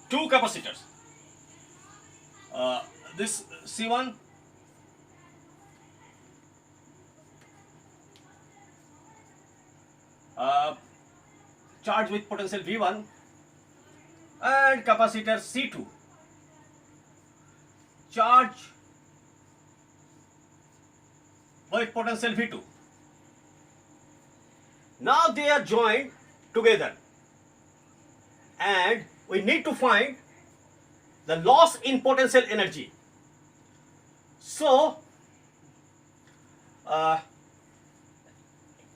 two capacitors. This C1 charged with potential V1 and capacitor C2 charged with potential V2. Now they are joined together and we need to find the loss in potential energy. So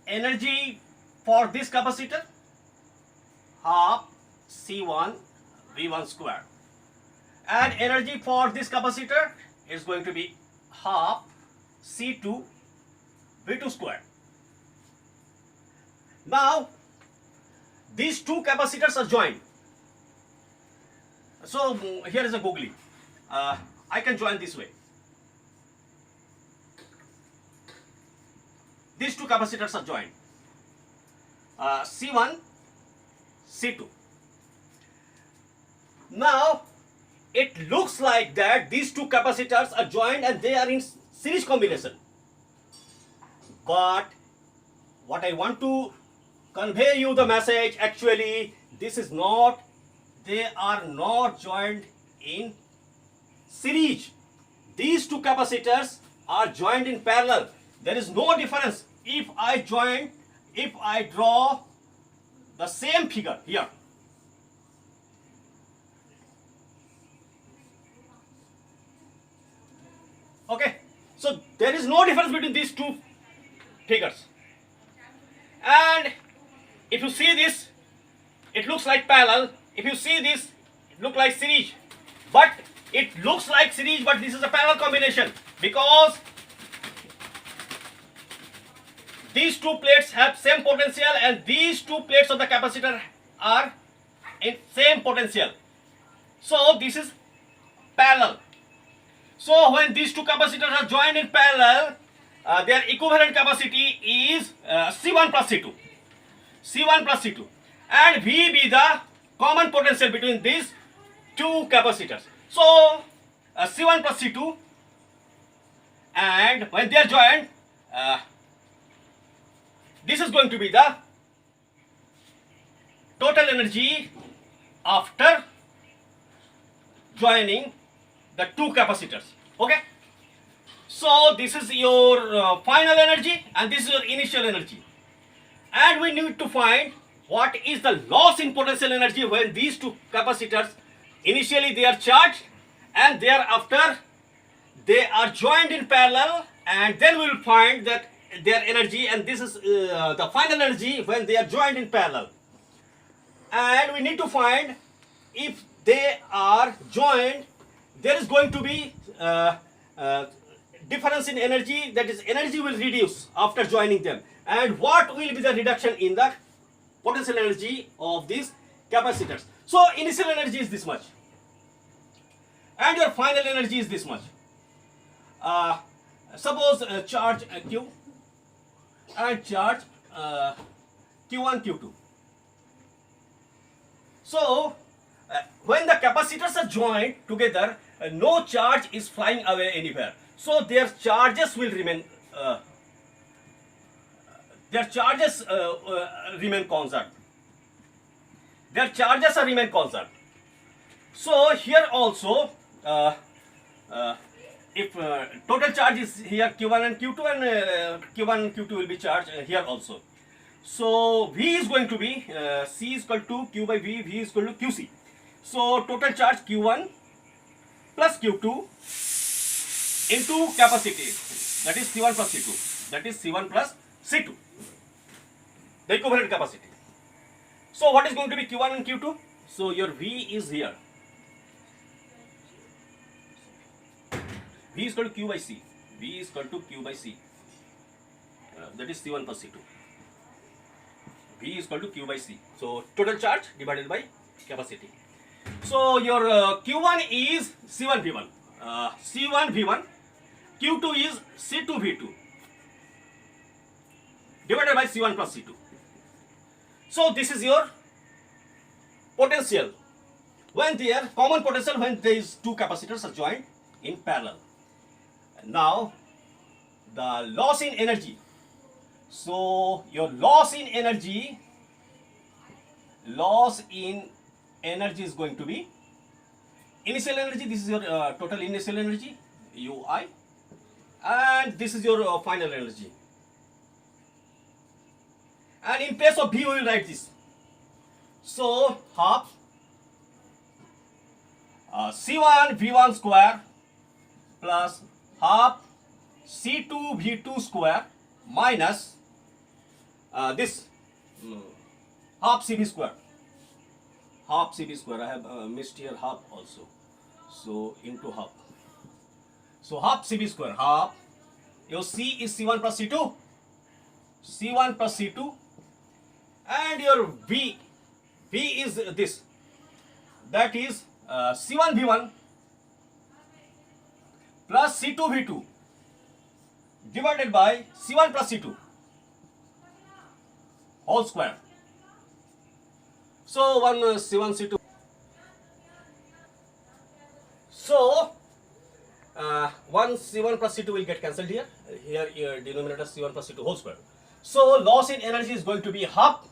energy for this capacitor half C1 V1 square, and energy for this capacitor is going to be half C2 V2 square. Now these two capacitors are joined. So here is a googly. I can join this way. These two capacitors are joined. C1, C2. Now it looks like that these two capacitors are joined and they are in series combination. But what I want to convey you the message, actually this is not, they are not joined in series. These two capacitors are joined in parallel. There is no difference if I draw the same figure here. Okay, so there is no difference between these two figures. And if you see this, it looks like parallel. If you see this, it looks like series. But it looks like series, but this is a parallel combination because these two plates have same potential and these two plates of the capacitor are in same potential. So this is parallel. So when these two capacitors are joined in parallel, their equivalent capacity is C1 plus C2. C1 plus C2. And V be the common potential between these two capacitors. So C1 plus C2, and when they are joined, this is going to be the total energy after joining the two capacitors. Okay, so this is your final energy and this is your initial energy, and we need to find what is the loss in potential energy when these two capacitors initially they are charged and thereafter they are joined in parallel, and then we will find that their energy, and this is the final energy when they are joined in parallel. And we need to find if they are joined, there is going to be difference in energy, that is energy will reduce after joining them, and what will be the reduction in the potential energy of these capacitors. So initial energy is this much and your final energy is this much. Suppose charge Q and charge Q1, Q2. So when the capacitors are joined together, no charge is flying away anywhere. So their charges will remain. Remain constant. Their charges are remain constant. So here also, if total charge is here Q1 and Q2, and Q1 and Q2 will be charged here also. So V is going to be C is equal to Q by V, V is equal to QC. So total charge Q1 plus Q2 into capacity, that is C1 plus C2, that is C1 plus C2, the equivalent capacity. So what is going to be Q1 and Q2? So your V is here. V is equal to Q by C. V is equal to Q by C. That is C1 plus C2. V is equal to Q by C. So total charge divided by capacity. So your Q1 is C1 V1. C1 V1. Q2 is C2 V2 divided by C1 plus C2. So this is your potential when their common potential when these two capacitors are joined in parallel. Now the loss in energy. So your loss in energy is going to be initial energy. This is your total initial energy Ui, and this is your final energy. And in place of V, we will write this. So half C1 V1 square plus half C2 V2 square minus this half CB square. Half CB square. I have missed here half also. So into half. So half CB square. Half. Your C is C1 plus C2. C1 plus C2. And your V is this. That is C1 V1 plus C2 V2 divided by C1 plus C2 whole square. So one C1 C2. So one C1 plus C2 will get cancelled here. Here your denominator C1 plus C2 whole square. So loss in energy is going to be half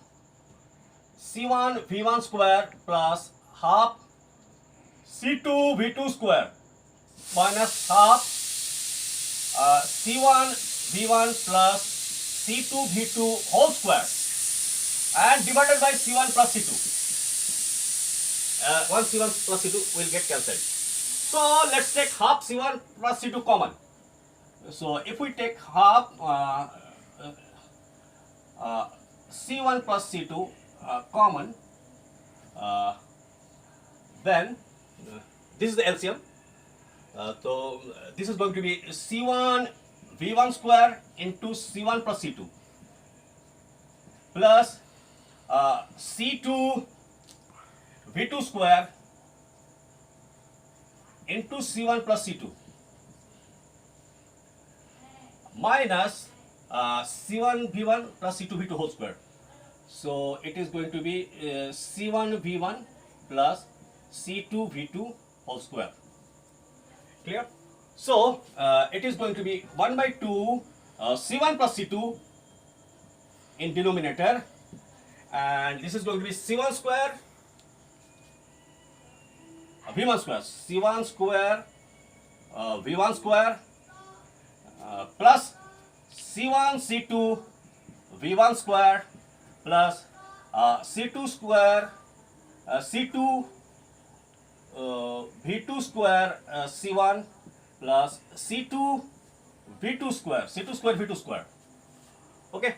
C1 V1 square plus half C2 V2 square minus half C1 V1 plus C2 V2 whole square and divided by C1 plus C2. One C1 plus C2 will get cancelled. So let's take half C1 plus C2 common. So if we take half C1 plus C2 common, then this is the LCM. So this is going to be C1 V1 square into C1 plus C2 plus C2 V2 square into C1 plus C2 minus C1 V1 plus C2 V2 whole square. So it is going to be C1 V1 plus C2 V2 whole square. Clear? So it is going to be 1 by 2 C1 plus C2 in denominator, and this is going to be C1 square V1 square, C1 square V1 square plus C1 C2 V1 square plus C2 square C2 V2 square C1 plus C2 V2 square V2 square. Okay,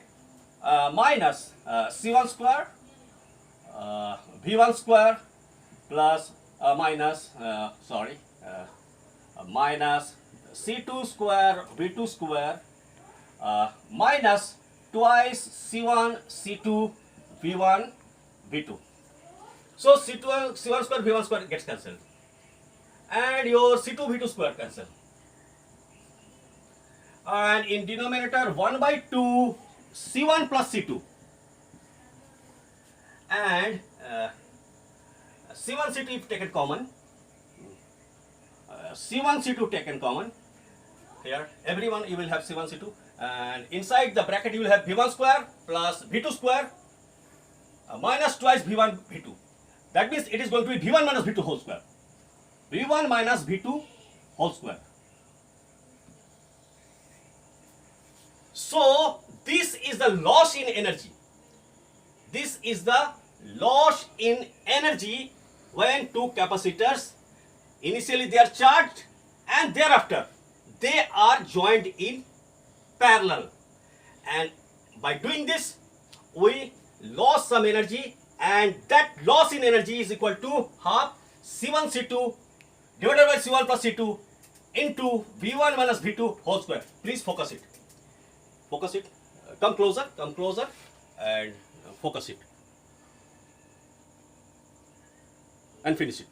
minus C1 square V1 square plus minus C2 square V2 square minus twice C1 C2 V1 V2. So C1 square V1 square gets cancelled and your C2 V2 square cancel, and in denominator 1 by 2 C1 plus C2 and C1 C2 if taken common, C1 C2 taken common, here everyone you will have C1 C2, and inside the bracket you will have V1 square plus V2 square minus twice V1 V2. That means it is going to be V1 minus V2 whole square. V1 minus V2 whole square. So this is the loss in energy. This is the loss in energy when two capacitors initially they are charged and thereafter they are joined in parallel, and by doing this we lost some energy, and that loss in energy is equal to half C1 C2 divided by C1 plus C2 into V1 minus V2 whole square. Please focus it. Focus it. Come closer and focus it and finish it.